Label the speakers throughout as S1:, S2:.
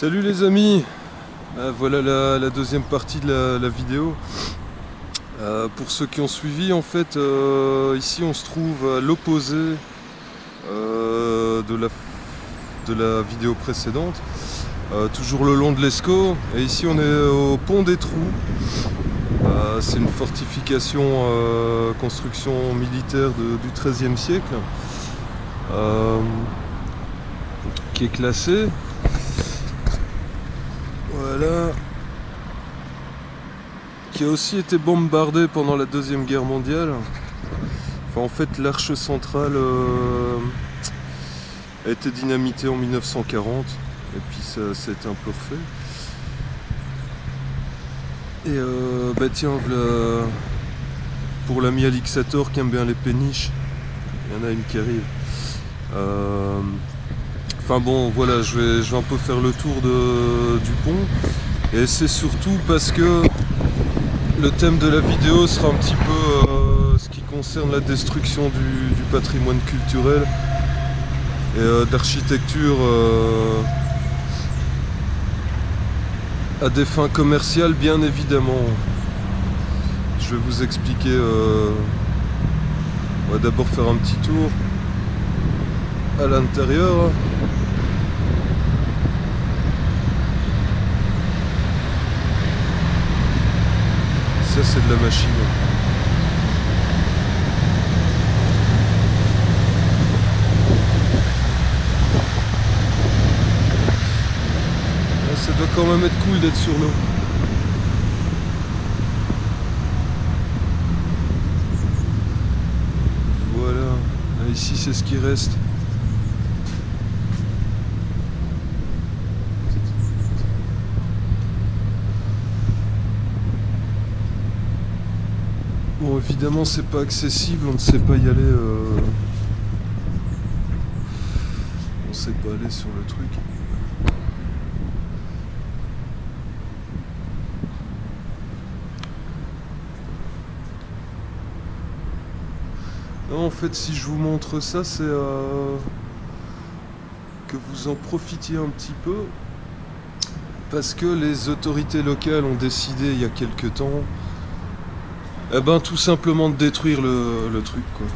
S1: Salut les amis, voilà la deuxième partie de la vidéo. Pour ceux qui ont suivi, en fait, ici on se trouve à l'opposé de la vidéo précédente, toujours le long de l'Escaut, et ici on est au pont des Trous. C'est une fortification, construction militaire du XIIIe siècle, qui est classée. Voilà, qui a aussi été bombardé pendant la Deuxième Guerre mondiale. Enfin, en fait, l'arche centrale a été dynamitée en 1940, et puis ça a été un peu refait. Et bah tiens, voilà, pour l'ami Alixator qui aime bien les péniches, il y en a une qui arrive. Enfin bon, voilà, je vais un peu faire le tour du pont, et c'est surtout parce que le thème de la vidéo sera un petit peu ce qui concerne la destruction du patrimoine culturel et d'architecture à des fins commerciales, bien évidemment. Je vais vous expliquer, on va d'abord faire un petit tour à l'intérieur. Ça, c'est de la machine. Ça doit quand même être cool d'être sur l'eau. Voilà. Ici, c'est ce qui reste. Bon, évidemment, c'est pas accessible, on ne sait pas y aller. On sait pas aller sur le truc. Non, en fait, si je vous montre ça, c'est que vous en profitiez un petit peu, parce que les autorités locales ont décidé il y a quelques temps, eh ben, tout simplement de détruire le truc, quoi.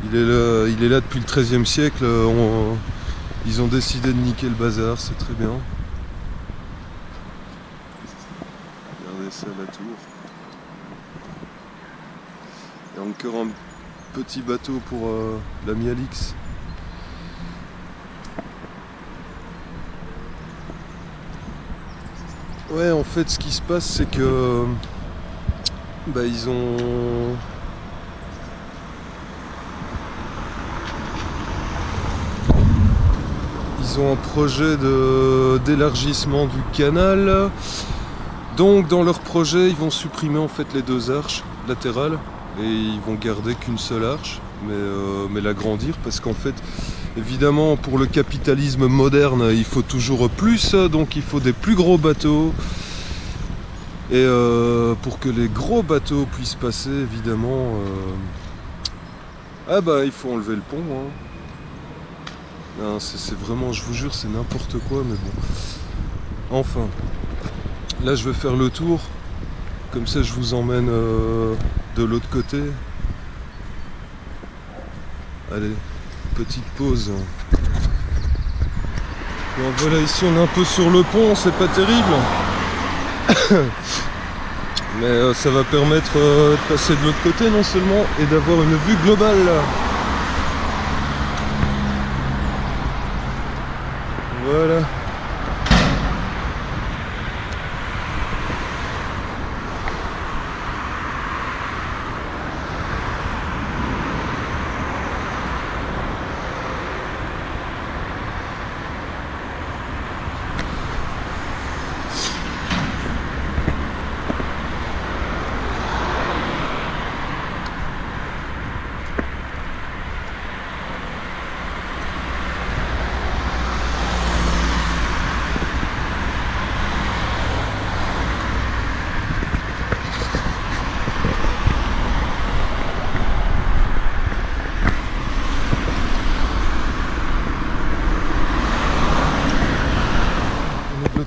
S1: Il est là depuis le XIIIe siècle. Ils ont décidé de niquer le bazar, c'est très bien. Regardez ça, la tour. Il y a encore un petit bateau pour l'ami Alix. Ouais, en fait, ce qui se passe, c'est que bah, ils ont un projet d'élargissement du canal. Donc dans leur projet, ils vont supprimer en fait les deux arches latérales et ils vont garder qu'une seule arche, mais l'agrandir, parce qu'en fait, évidemment, pour le capitalisme moderne, il faut toujours plus, donc il faut des plus gros bateaux. Et pour que les gros bateaux puissent passer, évidemment, ah bah il faut enlever le pont, hein. Non, c'est vraiment, je vous jure, c'est n'importe quoi, mais bon. Enfin, là je vais faire le tour, comme ça je vous emmène de l'autre côté. Allez, petite pause. Bon, voilà, ici on est un peu sur le pont, c'est pas terrible. Mais ça va permettre de passer de l'autre côté non seulement, et d'avoir une vue globale. Voilà.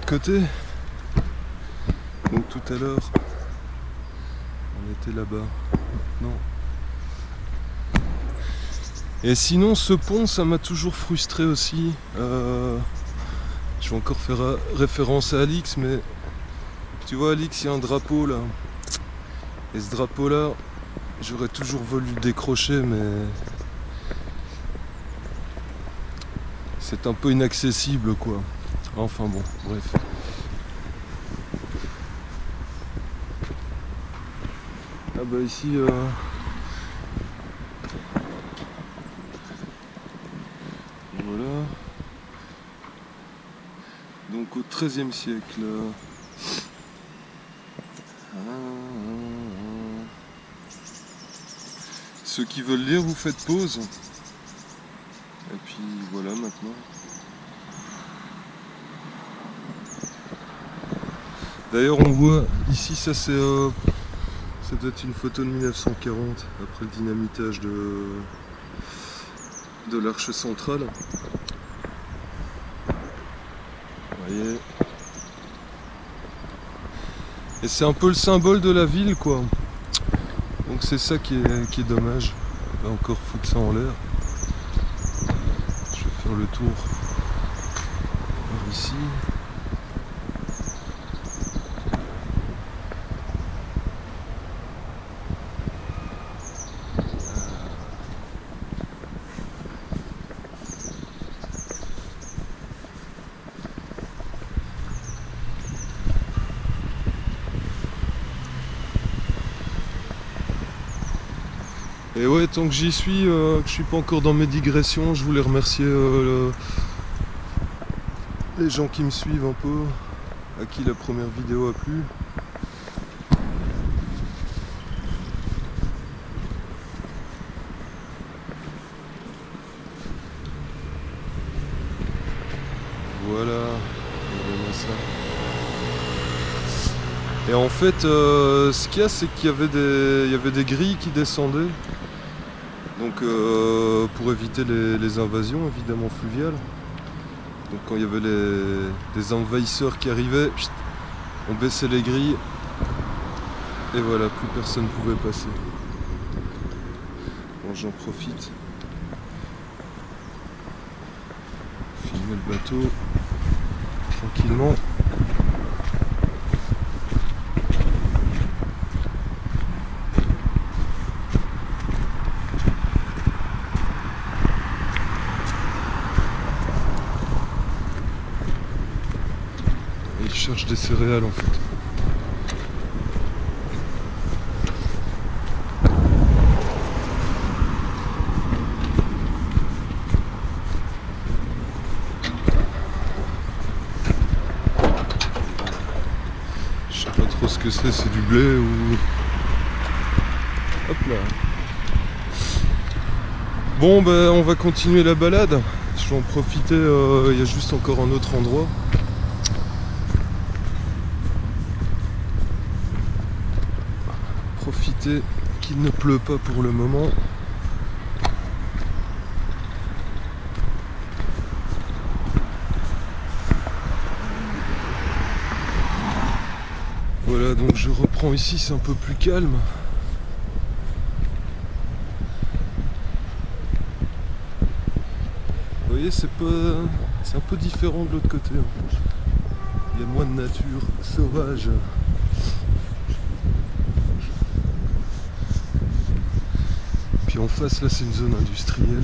S1: côté. Donc tout à l'heure, on était là-bas. Non. Et sinon, ce pont, ça m'a toujours frustré aussi. Je vais encore faire référence à Alix, mais tu vois, Alix, il y a un drapeau là. Et ce drapeau-là, j'aurais toujours voulu le décrocher, mais c'est un peu inaccessible, quoi. Enfin bon, bref. Ah bah ici... Voilà. Donc au XIIIe siècle. Ceux qui veulent lire, vous faites pause. Et puis voilà maintenant. D'ailleurs on voit ici, ça c'est ça doit être une photo de 1940 après le dynamitage de l'arche centrale. Vous voyez. Et c'est un peu le symbole de la ville, quoi. Donc c'est ça qui est dommage. On va encore foutre ça en l'air. Je vais faire le tour par ici. Et ouais, tant que j'y suis, que je suis pas encore dans mes digressions, je voulais remercier les gens qui me suivent un peu, à qui la première vidéo a plu. Voilà, regardez ça. Et en fait, ce qu'il y a, c'est qu'il y avait des grilles qui descendaient. Donc pour éviter les invasions évidemment fluviales. Donc quand il y avait des envahisseurs qui arrivaient, on baissait les grilles et voilà, plus personne ne pouvait passer. Bon, j'en profite. Filmer le bateau tranquillement. Je cherche des céréales en fait. Je sais pas trop ce que c'est du blé ou... Hop là. Bon ben on va continuer la balade. Je vais en profiter, il y a juste encore un autre endroit. Profiter qu'il ne pleut pas pour le moment. Voilà, donc je reprends ici, c'est un peu plus calme. Vous voyez, c'est un peu différent de l'autre côté. Il y a moins de nature sauvage. Puis en face, là, c'est une zone industrielle.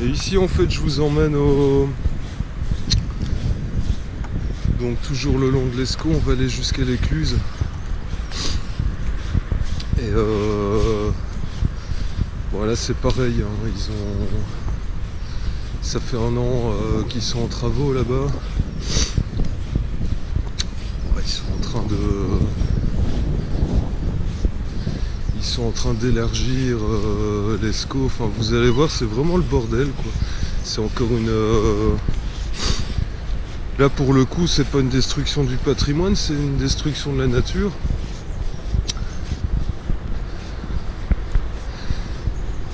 S1: Et ici, en fait, je vous emmène donc toujours le long de l'Escaut, on va aller jusqu'à l'Écluse. Et voilà, c'est pareil, hein, ça fait 1 an qu'ils sont en travaux là-bas. Ils sont en train d'élargir l'Escaut. Enfin, vous allez voir, c'est vraiment le bordel, quoi. C'est encore une... Là, pour le coup, c'est pas une destruction du patrimoine, c'est une destruction de la nature.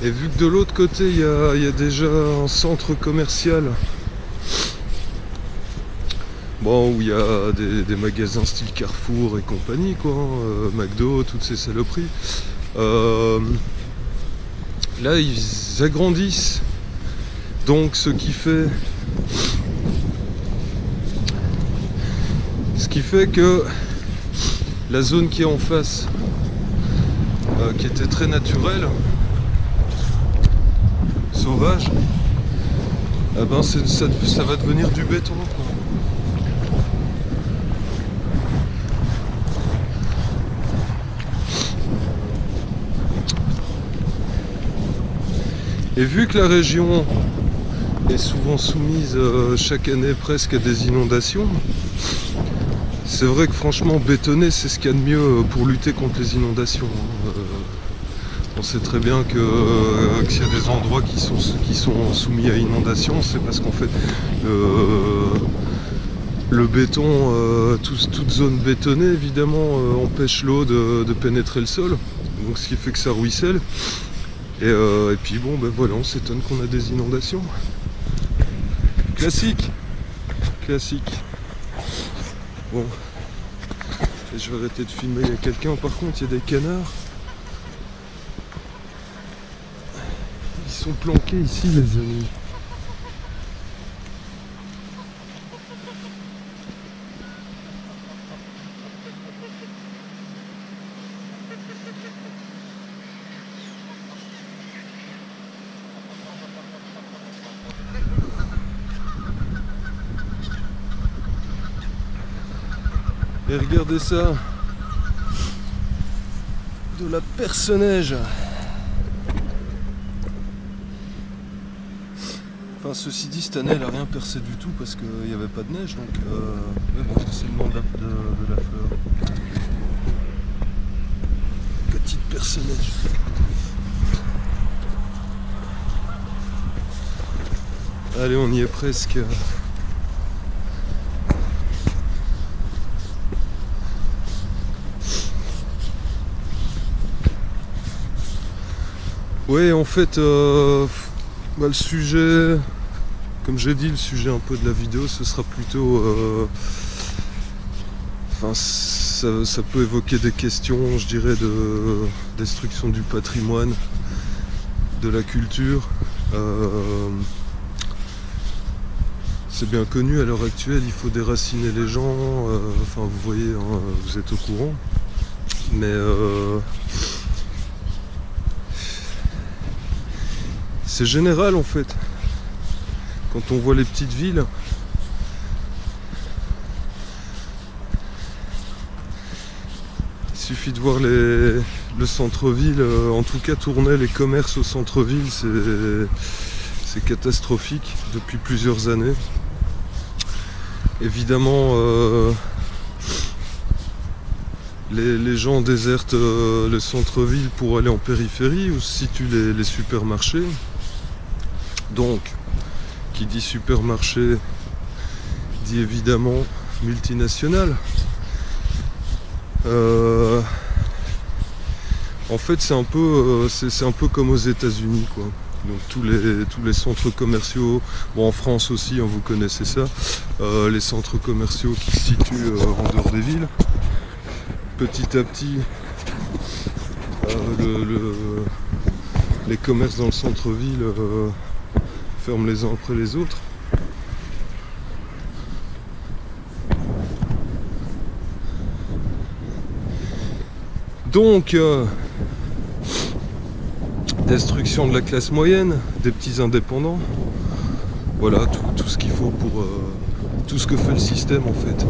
S1: Et vu que de l'autre côté il y a déjà un centre commercial, bon, où il y a des magasins style Carrefour et compagnie, quoi, McDo, toutes ces saloperies. Là ils agrandissent, donc ce qui fait que la zone qui est en face, qui était très naturelle, sauvage, eh ben ça va devenir du béton, quoi. Et vu que la région est souvent soumise chaque année presque à des inondations, c'est vrai que franchement bétonner c'est ce qu'il y a de mieux pour lutter contre les inondations. On sait très bien que s'il y a des endroits qui sont soumis à inondation, c'est parce qu'en fait le béton, toute zone bétonnée évidemment empêche l'eau de pénétrer le sol, donc ce qui fait que ça ruisselle. Et puis bon, ben voilà, on s'étonne qu'on a des inondations. Classique. Bon. Et je vais arrêter de filmer, il y a quelqu'un, par contre il y a des canards. Ils sont planqués ici les amis. Et regardez ça, de la perce-neige. Enfin, ceci dit, cette année elle a rien percé du tout parce qu'il n'y avait pas de neige, donc mais bon, c'est le nom de la fleur. Petite perce-neige. Allez, on y est presque. Oui, en fait, le sujet, comme j'ai dit, le sujet un peu de la vidéo, ce sera plutôt... Enfin, ça peut évoquer des questions, je dirais, de destruction du patrimoine, de la culture. C'est bien connu, à l'heure actuelle, il faut déraciner les gens. Enfin, vous voyez, hein, vous êtes au courant. Mais... c'est général en fait. Quand on voit les petites villes, il suffit de voir le centre-ville, en tout cas tourner les commerces au centre-ville, c'est catastrophique depuis plusieurs années. Évidemment, les gens désertent le centre-ville pour aller en périphérie où se situent les supermarchés. Donc, qui dit supermarché dit évidemment multinational. En fait, c'est un peu comme aux États-Unis, quoi. Donc tous les centres commerciaux, bon en France aussi, hein, vous connaissez ça, les centres commerciaux qui se situent en dehors des villes. Petit à petit, les commerces dans le centre-ville ferment les uns après les autres. Donc, destruction de la classe moyenne, des petits indépendants. Voilà, tout ce qu'il faut pour... tout ce que fait le système en fait.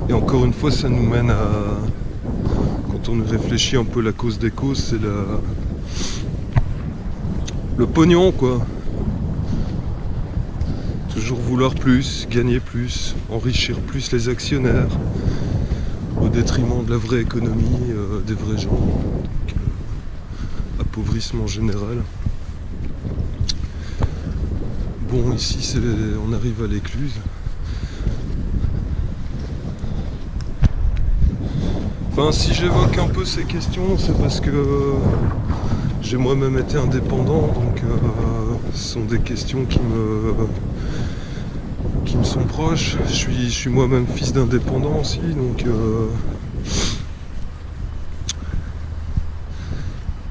S1: Et encore une fois, ça nous mène à... Quand on réfléchit un peu la cause des causes, c'est le pognon, quoi. Toujours vouloir plus, gagner plus, enrichir plus les actionnaires, au détriment de la vraie économie, des vrais gens. Donc, appauvrissement général. bon, ici on arrive à l'écluse. Enfin, si j'évoque un peu ces questions, c'est parce que j'ai moi-même été indépendant, donc ce sont des questions qui me sont proches. Je suis moi-même fils d'indépendant aussi, donc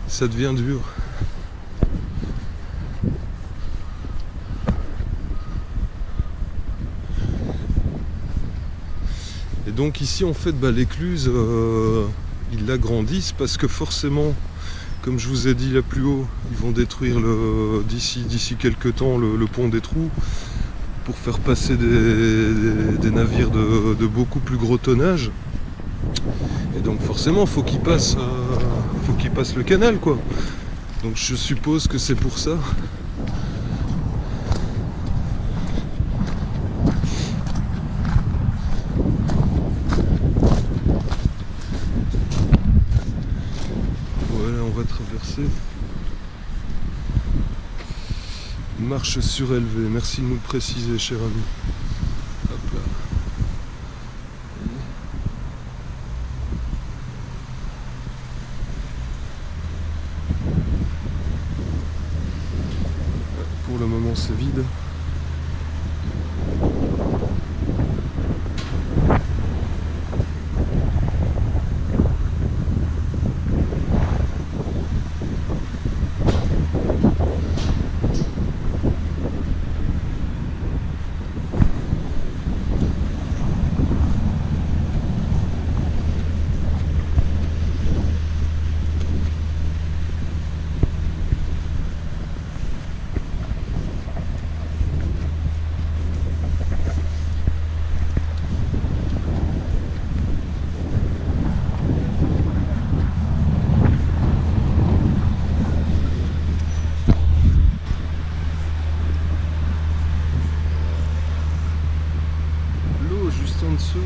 S1: ça devient dur. Et donc ici en fait l'écluse ils l'agrandissent parce que forcément, comme je vous ai dit là plus haut, ils vont détruire d'ici quelques temps le pont des Trous pour faire passer des navires de beaucoup plus gros tonnage. Et donc forcément faut qu'ils passent le canal quoi. Donc je suppose que c'est pour ça. Traverser. Marche surélevée, merci de nous le préciser, cher ami. Hop là. Pour le moment c'est vide. En dessous.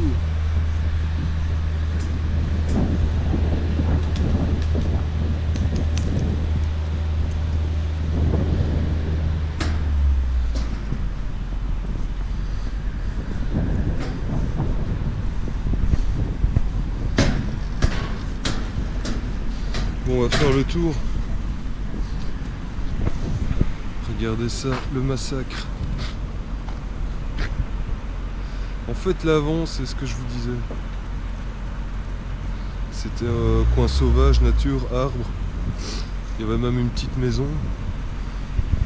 S1: Bon, on va faire le tour. Regardez ça, le massacre. En fait, l'avant, c'est ce que je vous disais. C'était un coin sauvage, nature, arbre. Il y avait même une petite maison.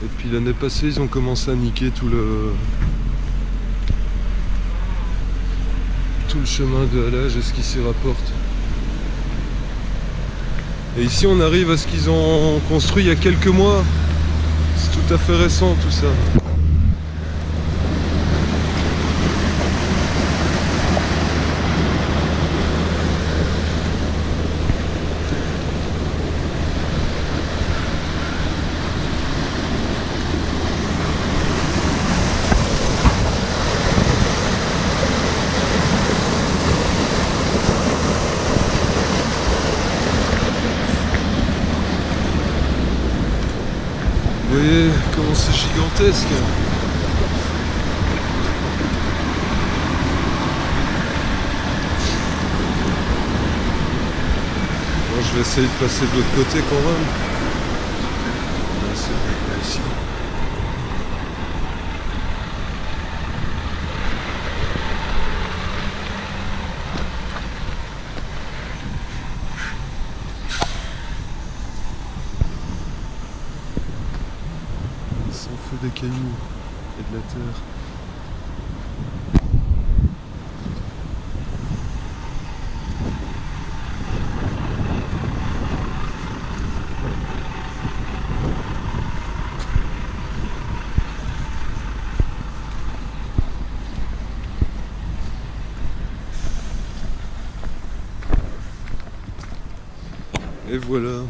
S1: Et puis l'année passée, ils ont commencé à niquer tout le chemin de halage et ce qui s'y rapporte. Et ici, on arrive à ce qu'ils ont construit il y a quelques mois. C'est tout à fait récent, tout ça. Vous voyez comment c'est gigantesque. Bon, je vais essayer de passer de l'autre côté quand même. Là, c'est bon, ici. Sans feu des cailloux et de la terre. Et voilà,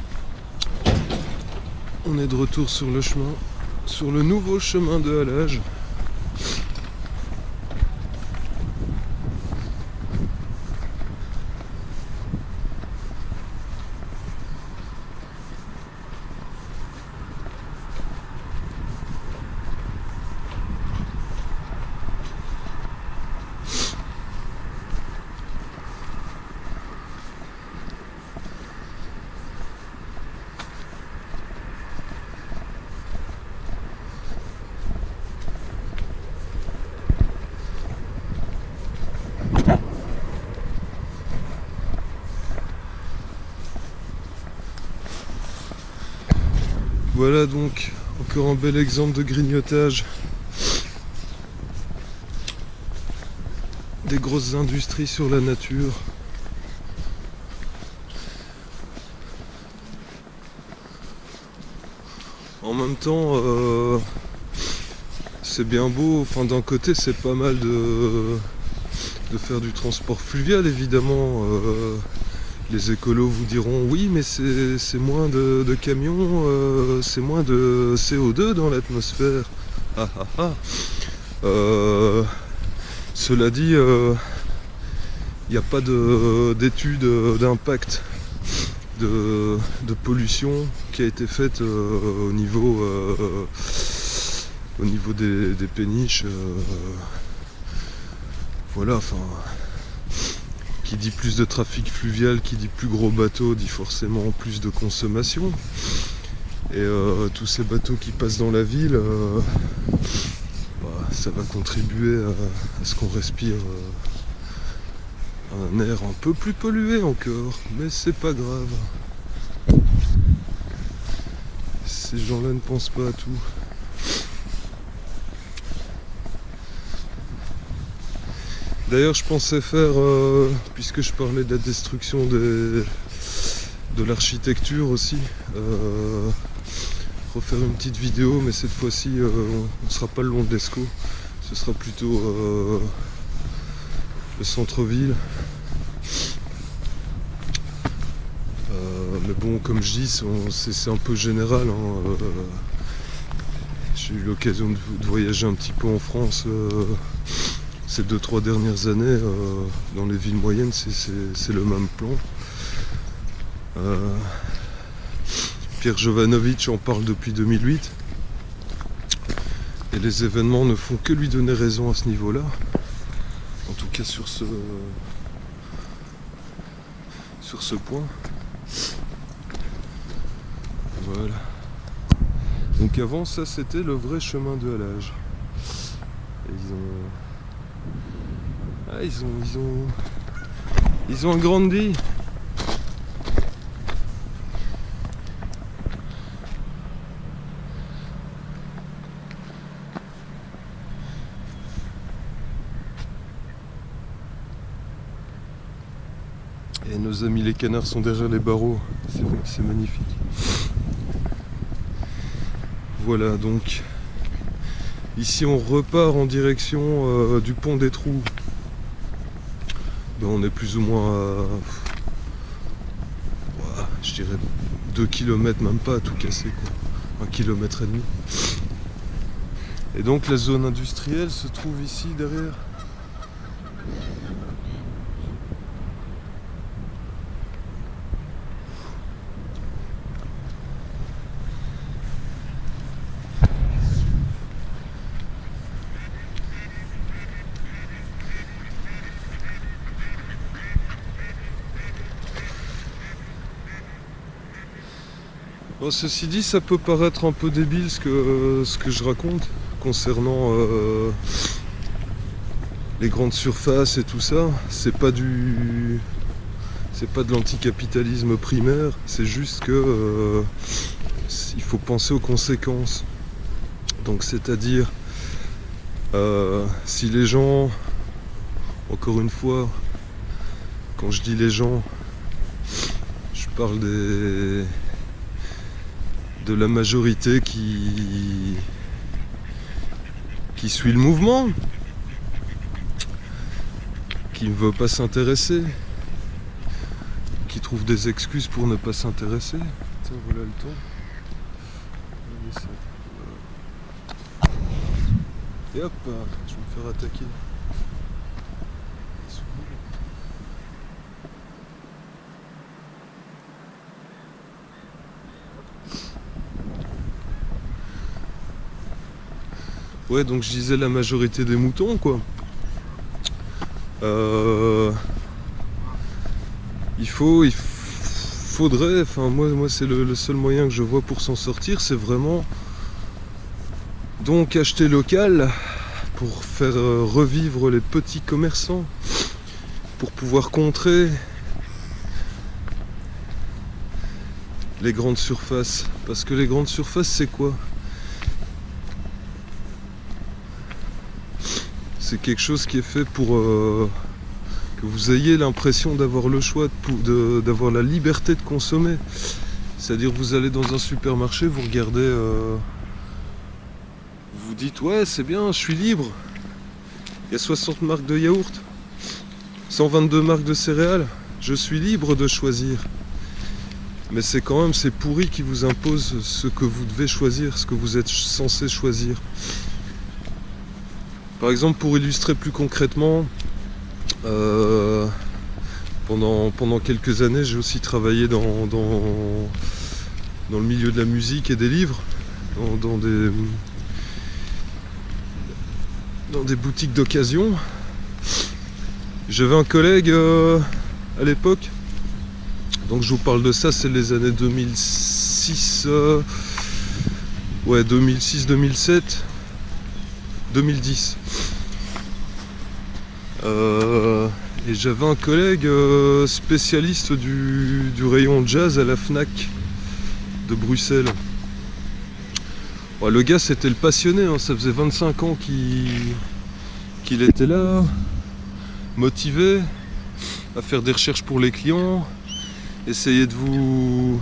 S1: on est de retour sur le chemin, sur le nouveau chemin de halage. Voilà donc encore un bel exemple de grignotage des grosses industries sur la nature. En même temps, c'est bien beau, enfin d'un côté c'est pas mal de faire du transport fluvial évidemment. Les écolos vous diront oui mais c'est moins de camions, c'est moins de CO2 dans l'atmosphère. Ah, ah, ah. Cela dit, il n'y a pas d'étude d'impact de pollution qui a été faite au niveau des péniches. Voilà, enfin, qui dit plus de trafic fluvial, qui dit plus gros bateaux, dit forcément plus de consommation. Et tous ces bateaux qui passent dans la ville, ça va contribuer à ce qu'on respire un air un peu plus pollué encore, mais c'est pas grave. Ces gens-là ne pensent pas à tout. D'ailleurs, je pensais faire, puisque je parlais de la destruction de l'architecture aussi, refaire une petite vidéo, mais cette fois-ci, on ne sera pas le long de l'Escaut, ce sera plutôt le centre-ville. Mais bon, comme je dis, c'est un peu général. Hein, j'ai eu l'occasion de voyager un petit peu en France ces 2-3 dernières années. Dans les villes moyennes, c'est le même plan. Pierre Jovanovic en parle depuis 2008. Et les événements ne font que lui donner raison à ce niveau-là. En tout cas sur ce point. Voilà. Donc avant ça c'était le vrai chemin de halage. Et ils ont agrandi. Et nos amis les canards sont derrière les barreaux, c'est magnifique. Voilà donc, ici on repart en direction du pont des Trous. Ben, on est plus ou moins à, je dirais 2 km, même pas à tout casser quoi, 1,5 km. Et donc la zone industrielle se trouve ici derrière. Bon, ceci dit, ça peut paraître un peu débile ce que je raconte concernant les grandes surfaces et tout ça. C'est pas de l'anticapitalisme primaire, c'est juste que il faut penser aux conséquences. Donc c'est-à-dire si les gens, encore une fois, quand je dis les gens, je parle de la majorité qui suit le mouvement, qui ne veut pas s'intéresser, qui trouve des excuses pour ne pas s'intéresser. Tiens, voilà le temps. Et hop, je vais me faire attaquer. Ouais, donc je disais la majorité des moutons, quoi. Il faudrait, enfin moi c'est le seul moyen que je vois pour s'en sortir, c'est vraiment donc acheter local pour faire revivre les petits commerçants, pour pouvoir contrer les grandes surfaces. Parce que les grandes surfaces, c'est quoi? C'est quelque chose qui est fait pour que vous ayez l'impression d'avoir le choix, d'avoir la liberté de consommer. C'est-à-dire vous allez dans un supermarché, vous regardez, vous dites ouais c'est bien, je suis libre. Il y a 60 marques de yaourt, 122 marques de céréales, je suis libre de choisir. Mais c'est quand même ces pourris qui vous imposent ce que vous devez choisir, ce que vous êtes censé choisir. Par exemple, pour illustrer plus concrètement, pendant quelques années, j'ai aussi travaillé dans le milieu de la musique et des livres, dans des boutiques d'occasion. J'avais un collègue à l'époque, donc je vous parle de ça, c'est les années 2006, ouais 2006, 2007, 2010. Et j'avais un collègue spécialiste du rayon jazz à la Fnac de Bruxelles. Ouais, le gars c'était le passionné, hein, ça faisait 25 ans qu'il était là, motivé à faire des recherches pour les clients, essayer de vous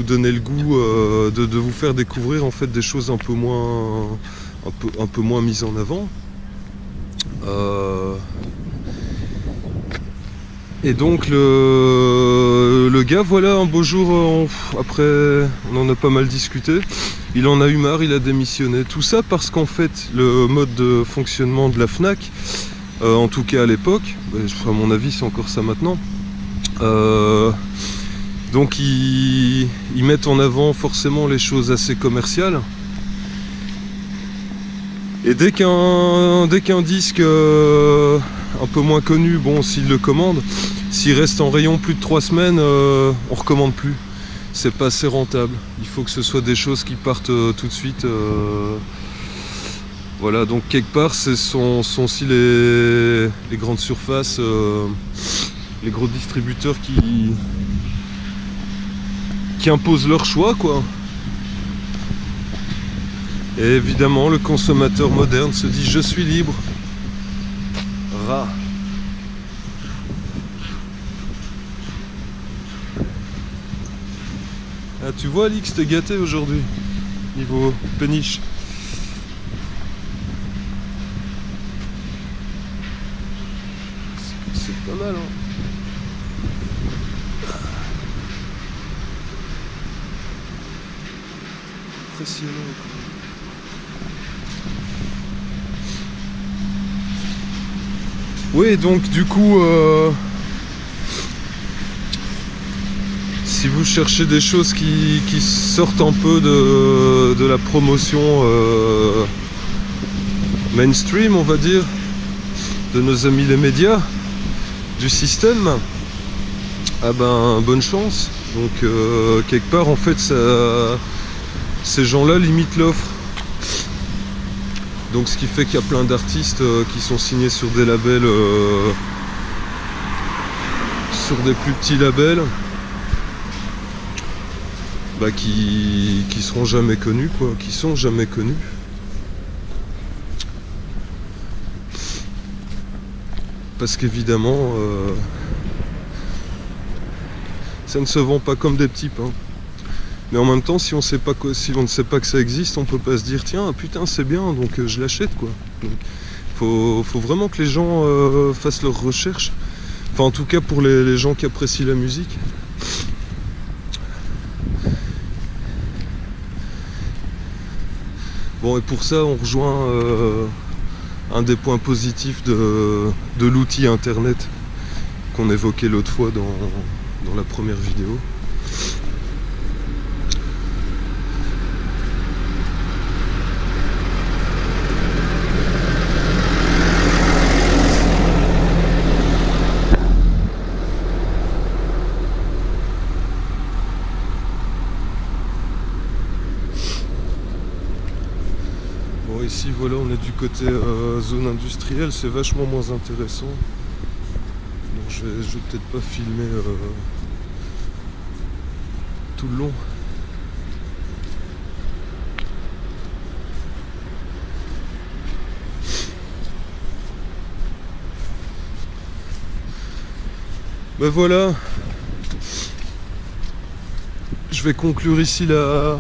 S1: donner le goût, de vous faire découvrir en fait des choses un peu moins mises en avant. Et donc le gars, voilà, un beau jour, après on en a pas mal discuté, il en a eu marre, il a démissionné. Tout ça parce qu'en fait le mode de fonctionnement de la Fnac, en tout cas à l'époque, à mon avis c'est encore ça maintenant, donc ils mettent en avant forcément les choses assez commerciales. Et dès qu'un disque un peu moins connu, bon, s'il le commande, s'il reste en rayon plus de 3 semaines, on recommande plus. C'est pas assez rentable. Il faut que ce soit des choses qui partent tout de suite. Voilà, donc quelque part, ce sont aussi les grandes surfaces, les gros distributeurs qui imposent leur choix, quoi. Et évidemment, le consommateur moderne se dit « je suis libre ». Rat. Ah, tu vois, Alix, t'es gâté aujourd'hui, niveau péniche. C'est pas mal, hein. Impressionnant, quoi. Oui, donc du coup, si vous cherchez des choses qui sortent un peu de la promotion mainstream, on va dire, de nos amis les médias, du système, ah ben bonne chance. Donc quelque part en fait ces gens-là limitent l'offre. Donc ce qui fait qu'il y a plein d'artistes qui sont signés sur des labels, sur des plus petits labels, bah, qui seront jamais connus, quoi, qui sont jamais connus. Parce qu'évidemment, ça ne se vend pas comme des petits pains. Mais en même temps, si on ne sait pas que ça existe, on peut pas se dire tiens putain c'est bien donc je l'achète, quoi. Donc, faut vraiment que les gens fassent leurs recherches. Enfin en tout cas pour les gens qui apprécient la musique. Bon, et pour ça on rejoint un des points positifs de l'outil internet qu'on évoquait l'autre fois dans la première vidéo. Bon, ici voilà, on est du côté zone industrielle, c'est vachement moins intéressant. Donc je vais peut-être pas filmer tout le long. Ben voilà, je vais conclure ici la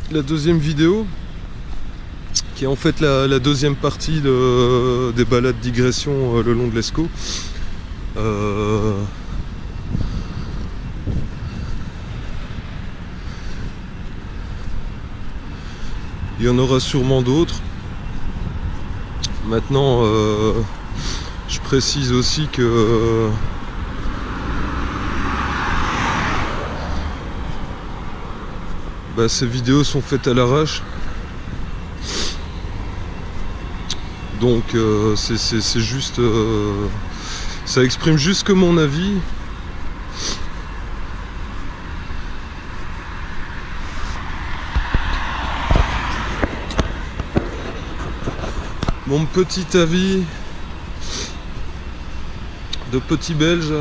S1: deuxième vidéo, qui est en fait la deuxième partie des balades digression le long de l'Escaut. Il y en aura sûrement d'autres. Maintenant, je précise aussi que ces vidéos sont faites à l'arrache. Donc c'est juste... ça exprime juste que mon avis. Mon petit avis de petit belge.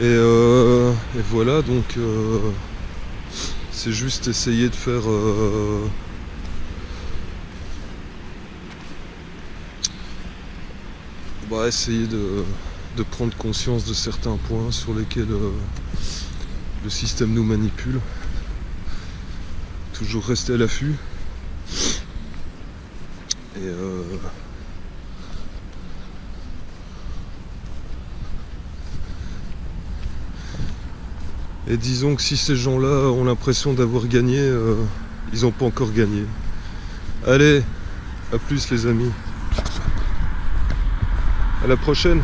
S1: Et voilà, donc c'est juste essayer de faire essayer de prendre conscience de certains points sur lesquels le système nous manipule. Toujours rester à l'affût. Et disons que si ces gens-là ont l'impression d'avoir gagné, ils n'ont pas encore gagné. Allez, à plus les amis. À la prochaine.